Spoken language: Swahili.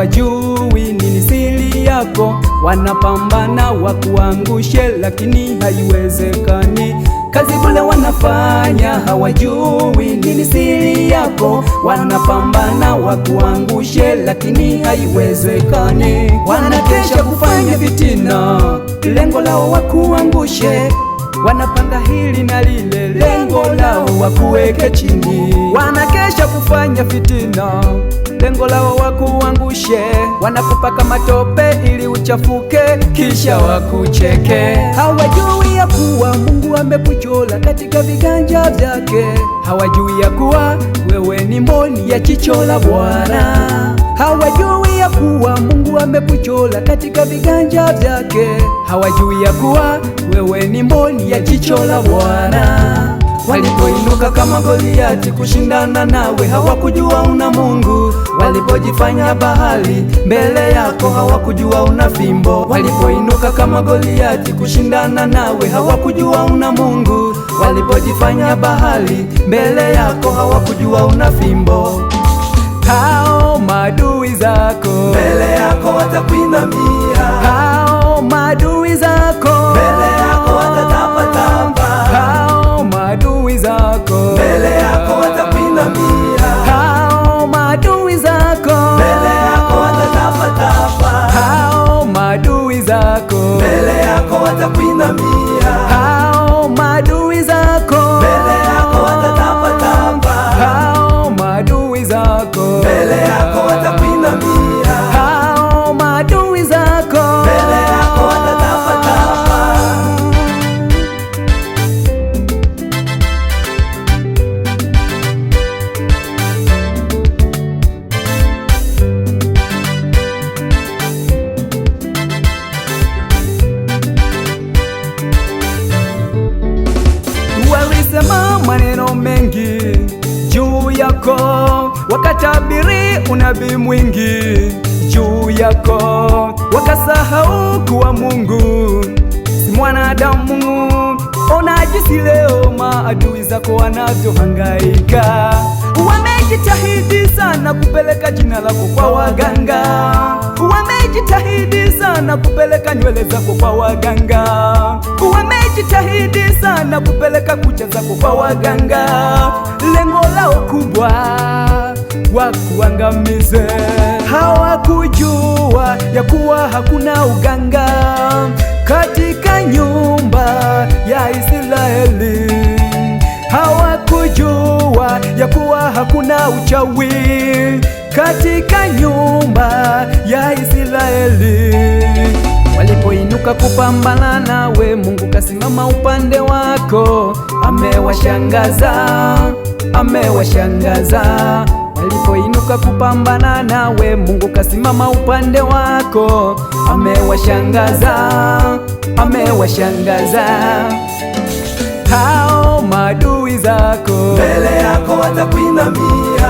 hawajui nini siri yako, wanapambana wakuangushe, lakini haiwezekani. Kazi bure wanafanya, hawajui nini siri yako, wanapambana wakuangushe, lakini haiwezekani. Wanakesha kufanya fitina, lengo lao wakuangushe, wanapanga hili na lile, lengo lao wakuweke chini. Wanakesha kufanya fitina, lengo lao wakuangushe, wanakupaka matope ili uchafuke, kisha wakucheke. Hawajui ya kuwa Mungu amekuchora katika viganja vyake, hawajui ya kuwa wewe ni mboni ya jicho la Bwana. Hawajui ya kuwa Mungu amekuchora katika viganja vyake, hawajui ya kuwa wewe ni mboni ya jicho la Bwana. Walipoinuka kama Goliati kushindana nawe, hawakujua una Mungu. Walipojifanya bahali mbele yako, hawakujua una fimbo. Walipoinuka kama Goliati kushindana nawe, hawakujua una Mungu. Walipojifanya bahali mbele yako, hawakujua una fimbo. Hao maadui zako mbele yako watakuinamia, hao maadui zako mbele yako watatapatapa, hao maadui zako mbele yako watakuinamia, hao maadui zako mbele yako watatapatapa, hao maadui zako mbele yako watakuinamia, hao maadui zako mbele yako watatapatapa, hao maadui zako mbele yako watakuinamia, hao maadui zako mbele yako watatapatapa. Walisema maneno mengi juu yako, wakatabiri unabii mwingi juu yako, wakasahau kuwa Mungu si mwanadamu. Ona jinsi leo maadui zako wanavyohangaika, wamejitahidi sana kupeleka jina lako kwa waganga, wamejitahidi sana kupeleka nywele zako kwa waganga, wamejitahidi sana kupeleka kucha zako kwa waganga. Lengo lao kubwa wakuangamize. Hawakujua ya kuwa hakuna uganga katika nyumba ya Israeli. Hawakujua ya kuwa hakuna uchawi katika nyumba ya Israeli. Walipoinuka kupambana nawe, Mungu kasimama upande wako. Amewashangaza, amewashangaza. Walipoinuka kupambana nawe, Mungu kasimama upande wako. Amewashangaza, amewashangaza. Hao maadui zako mbele yako watakuinamia,